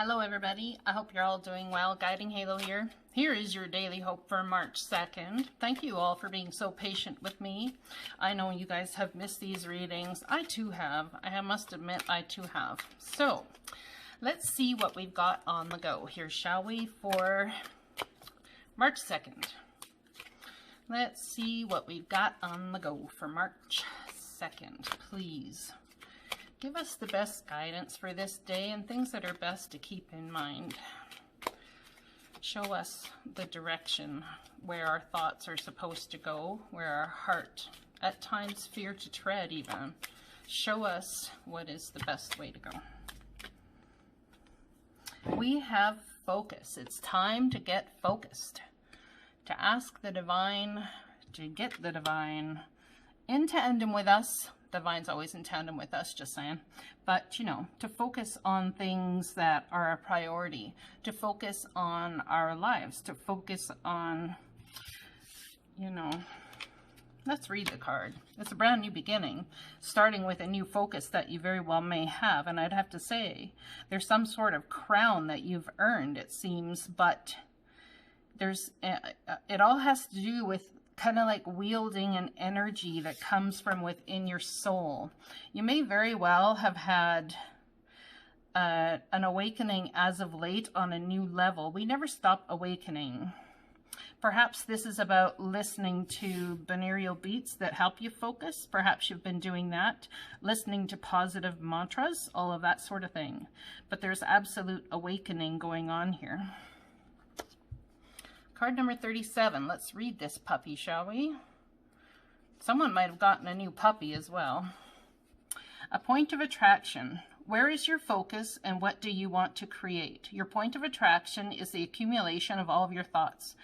Hello everybody, I hope you're all doing well. Guiding Halo here. Here is your daily hope for March 2nd. Thank you all for being so patient with me. I know you guys have missed these readings. I too have. I must admit I too have. So, let's see what we've got on the go here, shall we, for March 2nd. Let's see what we've got on the go for March 2nd, please. Give us the best guidance for this day and things that are best to keep in mind. Show us the direction where our thoughts are supposed to go, where our heart at times fear to tread even. Show us what is the best way to go. We have focus. It's time to get focused. To ask the divine, to get the divine in tandem with us. Divine's always in tandem with us, just saying. But, you know, to focus on things that are a priority, to focus on our lives, to focus on, you know, let's read the card. It's a brand new beginning, starting with a new focus that you very well may have. And I'd have to say, there's some sort of crown that you've earned, it seems, but there's, it all has to do with kind of like wielding an energy that comes from within your soul. You may very well have had an awakening as of late on a new level. We never stop awakening. Perhaps this is about listening to binaural beats that help you focus. Perhaps you've been doing that, listening to positive mantras, all of that sort of thing. But there's absolute awakening going on here. Card number 37. Let's read this puppy, shall we? Someone might have gotten a new puppy as well. A point of attraction. Where is your focus and what do you want to create? Your point of attraction is the accumulation of all of your thoughts.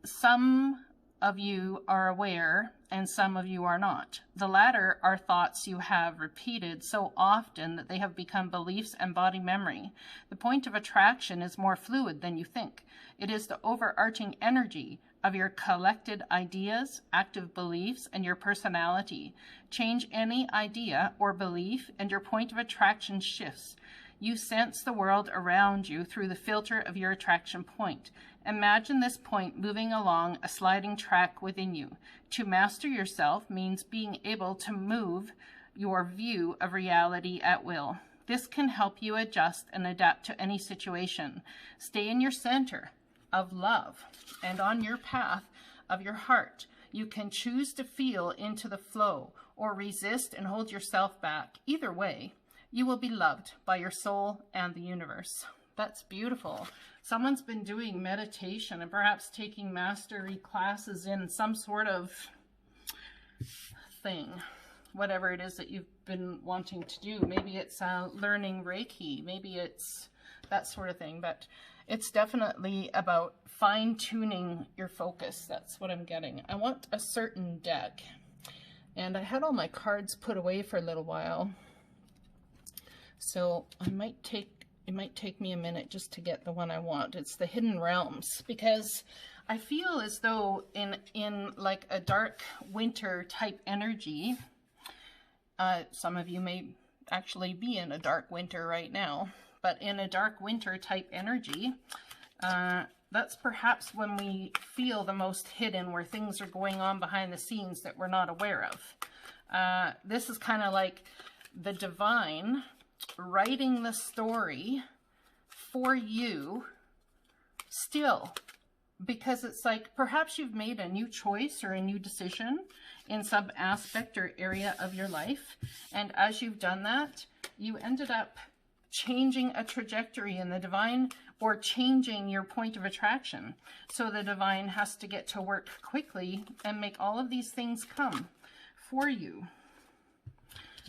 Some of you are aware and some of you are not. The latter are thoughts you have repeated so often that they have become beliefs and body memory. The point of attraction is more fluid than you think. It is the overarching energy of your collected ideas, active beliefs, and your personality. Change any idea or belief and your point of attraction shifts. You sense the world around you through the filter of your attraction point. Imagine this point moving along a sliding track within you. To master yourself means being able to move your view of reality at will. This can help you adjust and adapt to any situation. Stay in your center of love and on your path of your heart. You can choose to feel into the flow or resist and hold yourself back. Either way, you will be loved by your soul and the universe. That's beautiful. Someone's been doing meditation and perhaps taking mastery classes in some sort of thing, whatever it is that you've been wanting to do. Maybe it's learning Reiki, maybe it's that sort of thing, but it's definitely about fine-tuning your focus. That's what I'm getting. I want a certain deck, and I had all my cards put away for a little while, so it might take me a minute just to get the one I want. It's the Hidden Realms, because I feel as though in like a dark winter type energy, some of you may actually be in a dark winter right now, but in a dark winter type energy, that's perhaps when we feel the most hidden, where things are going on behind the scenes that we're not aware of. This is kind of like the divine writing the story for you still, because it's like perhaps you've made a new choice or a new decision in some aspect or area of your life, and as you've done that, you ended up changing a trajectory in the divine, or changing your point of attraction. So the divine has to get to work quickly and make all of these things come for you.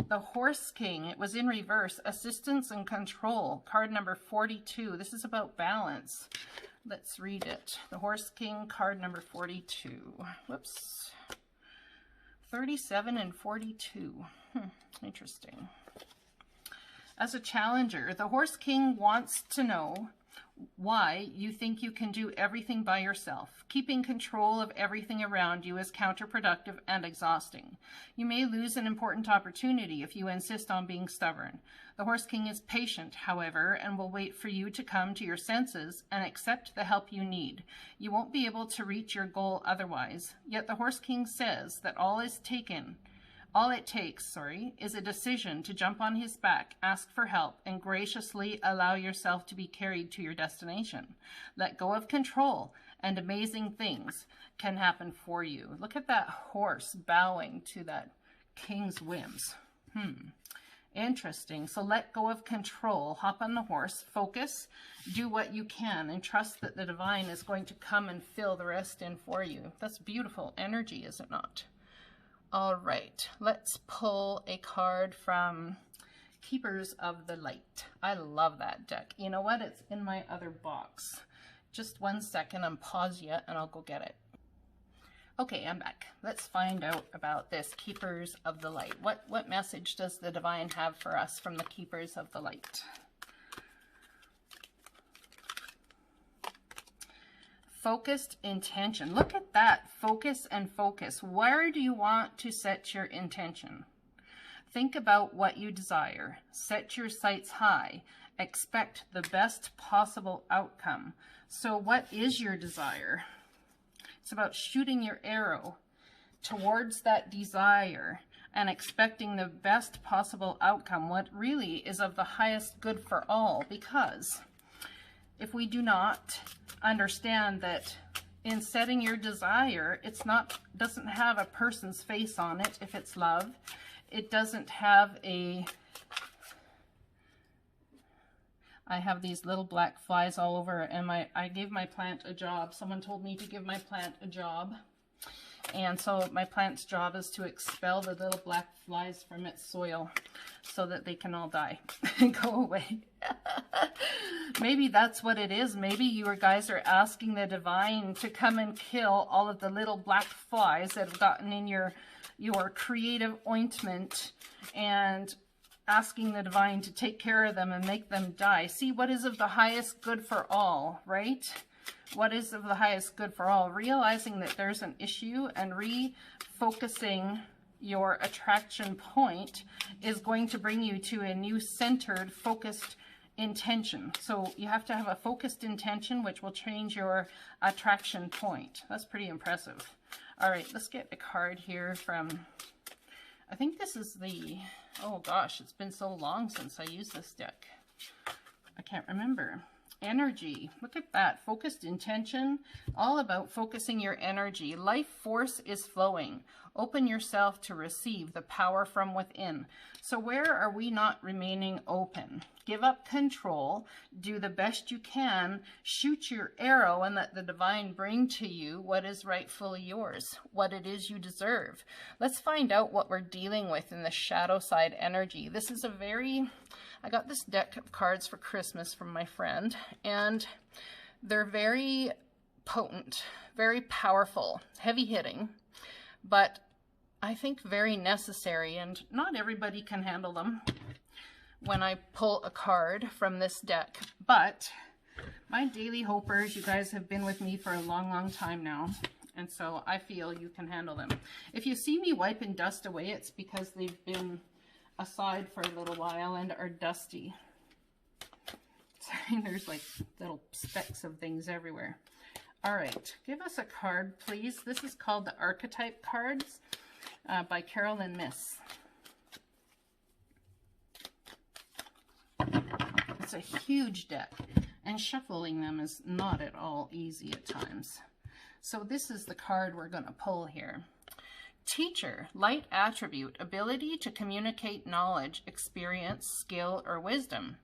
The Horse King, it was in reverse. Assistance and control, card number 42. This is about balance. Let's read it. The Horse King, card number 42. Whoops. 37 and 42. Interesting. As a challenger, the Horse King wants to know Why? You think you can do everything by yourself. Keeping control of everything around you is counterproductive and exhausting. You may lose an important opportunity if you insist on being stubborn. The Horse King is patient, however, and will wait for you to come to your senses and accept the help you need. You won't be able to reach your goal otherwise. Yet the Horse King says that all it takes, is a decision to jump on his back, ask for help, and graciously allow yourself to be carried to your destination. Let go of control, and amazing things can happen for you. Look at that horse bowing to that king's whims. Interesting. So let go of control, hop on the horse, focus, do what you can, and trust that the divine is going to come and fill the rest in for you. That's beautiful energy, is it not? All right, let's pull a card from Keepers of the Light. I love that deck. You know what? It's in my other box. Just 1 second, pause yet, and I'll go get it. Okay, I'm back. Let's find out about this Keepers of the Light. What message does the divine have for us from the Keepers of the Light? Focused intention. Look at that. Focus and focus. Where do you want to set your intention? Think about what you desire. Set your sights high. Expect the best possible outcome. So what is your desire? It's about shooting your arrow towards that desire and expecting the best possible outcome. What really is of the highest good for all, because if we do not understand that in setting your desire, doesn't have a person's face on it. If it's love, it doesn't have I have these little black flies all over, and I gave my plant a job. Someone told me to give my plant a job. And so my plant's job is to expel the little black flies from its soil so that they can all die and go away. Maybe that's what it is. Maybe you guys are asking the divine to come and kill all of the little black flies that have gotten in your creative ointment, and asking the divine to take care of them and make them die. See what is of the highest good for all, right? What is of the highest good for all? Realizing that there's an issue and refocusing your attraction point is going to bring you to a new centered, focused intention. So you have to have a focused intention, which will change your attraction point. That's pretty impressive. All right, let's get a card here from, I think this is the, oh gosh, it's been so long since I used this deck. I can't remember. Energy. Look at that. Focused intention. All about focusing your energy. Life force is flowing. Open yourself to receive the power from within. So where are we not remaining open? Give up control. Do the best you can. Shoot your arrow and let the divine bring to you what is rightfully yours, what it is you deserve. Let's find out what we're dealing with in the shadow side energy. This is I got this deck of cards for Christmas from my friend, and they're very potent, very powerful, heavy hitting, but I think very necessary, and not everybody can handle them when I pull a card from this deck. But my daily hopers, you guys have been with me for a long, long time now, and so I feel you can handle them. If you see me wiping dust away, it's because they've been aside for a little while and are dusty. Sorry, there's like little specks of things everywhere. All right, give us a card, please. This is called the Archetype Cards by Carolyn Miss. It's a huge deck, and shuffling them is not at all easy at times. So this is the card we're going to pull here. Teacher, light attribute, ability to communicate knowledge, experience, skill, or wisdom.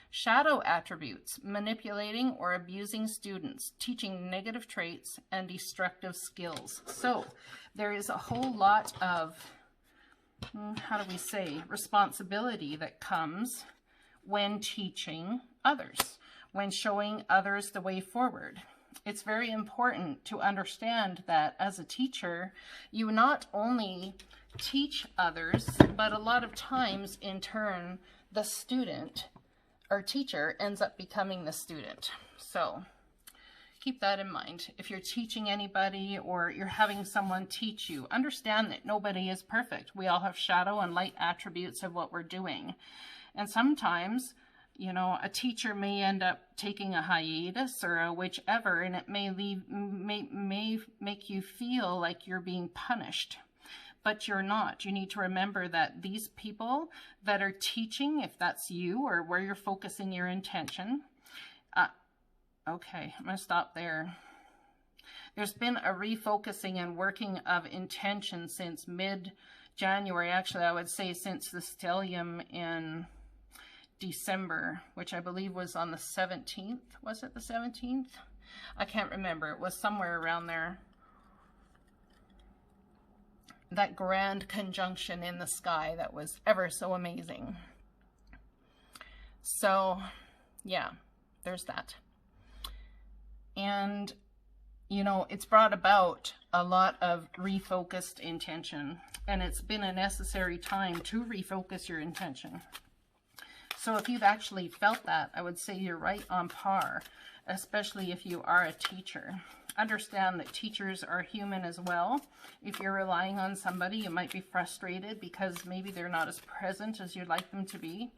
Shadow attributes, manipulating or abusing students, teaching negative traits and destructive skills. So there is a whole lot of, how do we say, responsibility that comes when teaching others, when showing others the way forward. It's very important to understand that as a teacher, you not only teach others, but a lot of times in turn, the student our teacher ends up becoming the student. So keep that in mind. If you're teaching anybody or you're having someone teach you, understand that nobody is perfect. We all have shadow and light attributes of what we're doing. And sometimes, you know, a teacher may end up taking a hiatus or a whichever, and it may make you feel like you're being punished. But you're not. You need to remember that these people that are teaching, if that's you or where you're focusing your intention, okay, I'm going to stop there. There's been a refocusing and working of intention since mid-January. Actually, I would say since the stellium in December, which I believe was on the 17th. Was it the 17th? I can't remember. It was somewhere around there. That grand conjunction in the sky that was ever so amazing. So, yeah, there's that. And, you know, it's brought about a lot of refocused intention, and it's been a necessary time to refocus your intention. So if you've actually felt that, I would say you're right on par, especially if you are a teacher. Understand that teachers are human as well. If you're relying on somebody, you might be frustrated because maybe they're not as present as you'd like them to be.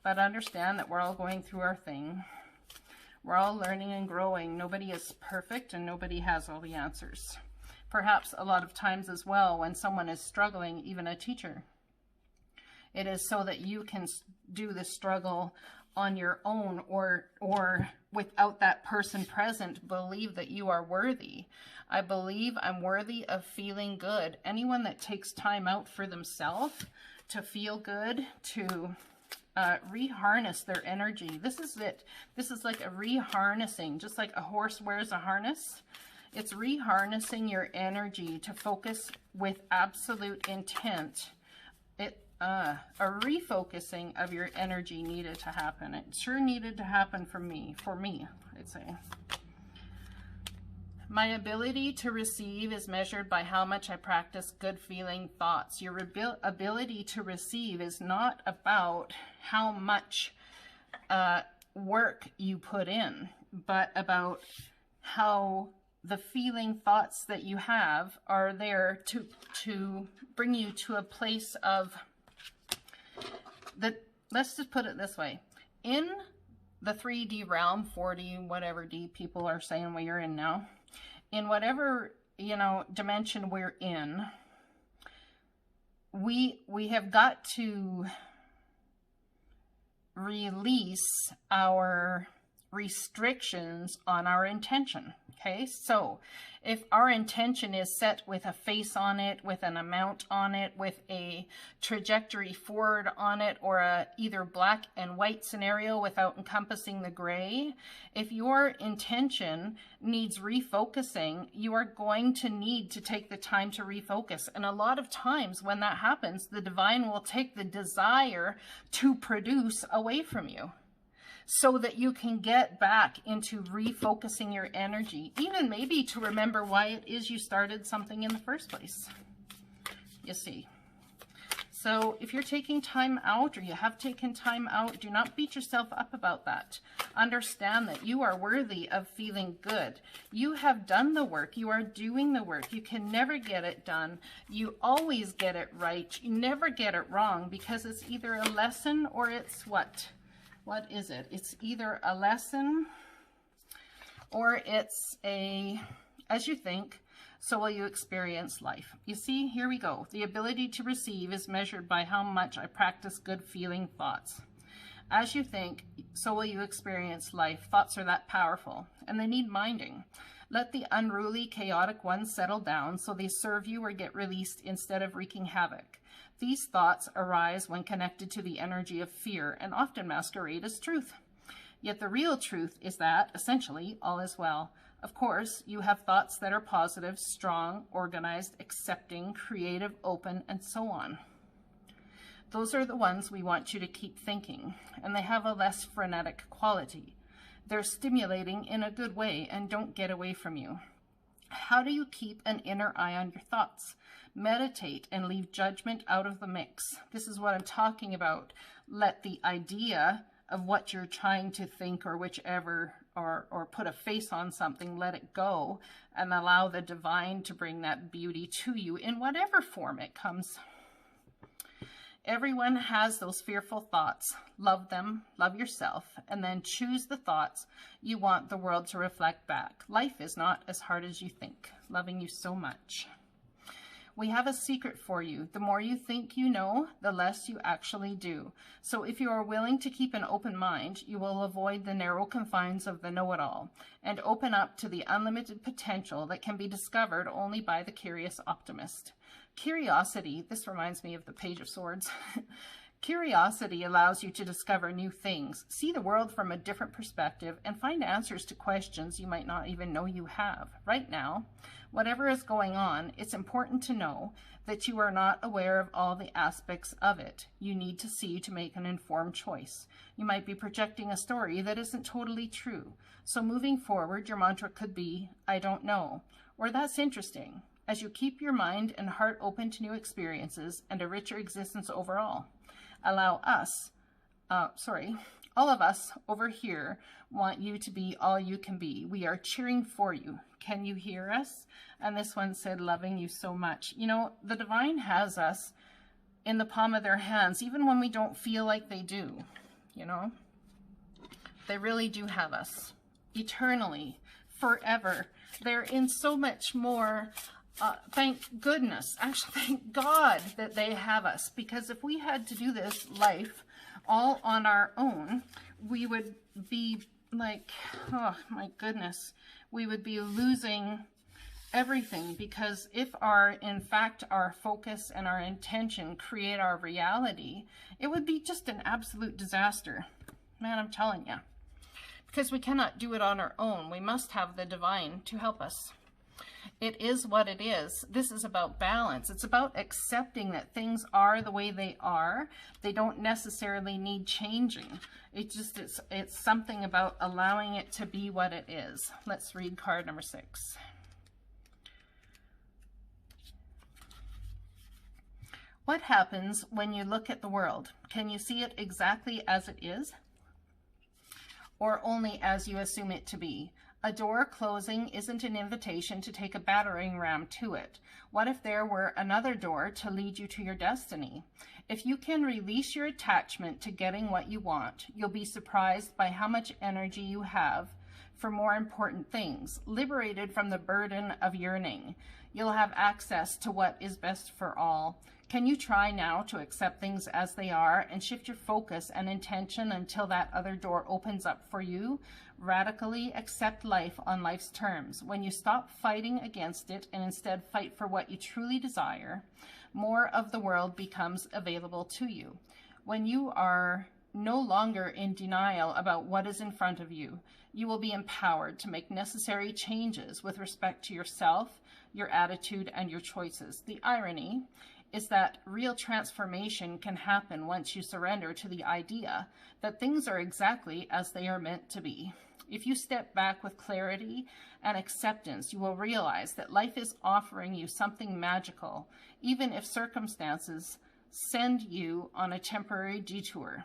But understand that we're all going through our thing. We're all learning and growing. Nobody is perfect and nobody has all the answers. Perhaps a lot of times as well, when someone is struggling, even a teacher, it is so that you can do the struggle on your own or without that person present. Believe that you are worthy. I believe I'm worthy of feeling good. Anyone that takes time out for themselves to feel good, to reharness their energy. This is it. This is like a reharnessing, just like a horse wears a harness. It's reharnessing your energy to focus with absolute intent. A refocusing of your energy needed to happen. It sure needed to happen for me, I'd say. My ability to receive is measured by how much I practice good feeling thoughts. Your ability to receive is not about how much work you put in, but about how the feeling thoughts that you have are there to bring you to a place of that. Let's just put it this way. In the 3D realm, 4D, whatever D people are saying we are in now, in whatever, you know, dimension we're in, we have got to release our restrictions on our intention. Okay, so if our intention is set with a face on it, with an amount on it, with a trajectory forward on it, or a either black and white scenario without encompassing the gray, if your intention needs refocusing, you are going to need to take the time to refocus. And a lot of times when that happens, the divine will take the desire to produce away from you, so that you can get back into refocusing your energy, even maybe to remember why it is you started something in the first place. You see. So if you're taking time out, or you have taken time out, do not beat yourself up about that. Understand that you are worthy of feeling good. You have done the work. You are doing the work. You can never get it done. You always get it right. You never get it wrong, because it's either a lesson or it's what? What is it? It's either a lesson or it's a, as you think, so will you experience life. You see, here we go. The ability to receive is measured by how much I practice good feeling thoughts. As you think, so will you experience life. Thoughts are that powerful, and they need minding. Let the unruly, chaotic ones settle down so they serve you or get released instead of wreaking havoc. These thoughts arise when connected to the energy of fear and often masquerade as truth. Yet the real truth is that, essentially, all is well. Of course, you have thoughts that are positive, strong, organized, accepting, creative, open, and so on. Those are the ones we want you to keep thinking, and they have a less frenetic quality. They're stimulating in a good way and don't get away from you. How do you keep an inner eye on your thoughts? Meditate and leave judgment out of the mix. This is what I'm talking about. Let the idea of what you're trying to think or whichever, or put a face on something, let it go and allow the divine to bring that beauty to you in whatever form it comes. Everyone has those fearful thoughts. Love them, love yourself, and then choose the thoughts you want the world to reflect back. Life is not as hard as you think. Loving you so much. We have a secret for you. The more you think you know, the less you actually do. So if you are willing to keep an open mind, you will avoid the narrow confines of the know-it-all and open up to the unlimited potential that can be discovered only by the curious optimist. Curiosity, this reminds me of the Page of Swords. Curiosity allows you to discover new things, see the world from a different perspective, and find answers to questions you might not even know you have. Right now, whatever is going on, it's important to know that you are not aware of all the aspects of it you need to see to make an informed choice. You might be projecting a story that isn't totally true. So moving forward, your mantra could be, I don't know, or that's interesting, as you keep your mind and heart open to new experiences and a richer existence overall. Allow us, all of us over here want you to be all you can be. We are cheering for you. Can you hear us? And this one said, loving you so much. You know, the divine has us in the palm of their hands, even when we don't feel like they do, you know. They really do have us eternally, forever. They're in so much more. Thank goodness, actually thank God that they have us, because if we had to do this life all on our own, we would be like, oh my goodness, we would be losing everything, because if in fact our focus and our intention create our reality, it would be just an absolute disaster. Man, I'm telling you, because we cannot do it on our own. We must have the divine to help us. It is what it is. This is about balance. It's about accepting that things are the way they are. They don't necessarily need changing. It's something about allowing it to be what it is. Let's read card number 6. What happens when you look at the world? Can you see it exactly as it is, or only as you assume it to be? A door closing isn't an invitation to take a battering ram to it. What if there were another door to lead you to your destiny? If you can release your attachment to getting what you want, you'll be surprised by how much energy you have for more important things. Liberated from the burden of yearning, you'll have access to what is best for all. Can you try now to accept things as they are and shift your focus and intention until that other door opens up for you? Radically accept life on life's terms. When you stop fighting against it and instead fight for what you truly desire, more of the world becomes available to you. When you are no longer in denial about what is in front of you, you will be empowered to make necessary changes with respect to yourself, your attitude, and your choices. The irony is that real transformation can happen once you surrender to the idea that things are exactly as they are meant to be. If you step back with clarity and acceptance, you will realize that life is offering you something magical, even if circumstances send you on a temporary detour.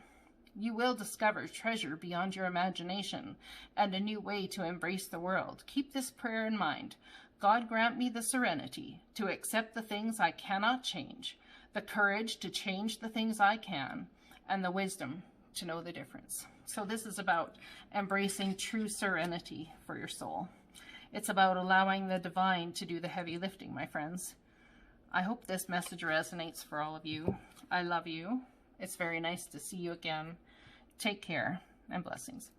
You will discover treasure beyond your imagination and a new way to embrace the world. Keep this prayer in mind. God grant me the serenity to accept the things I cannot change, the courage to change the things I can, and the wisdom to know the difference. So this is about embracing true serenity for your soul. It's about allowing the divine to do the heavy lifting, my friends. I hope this message resonates for all of you. I love you. It's very nice to see you again. Take care and blessings.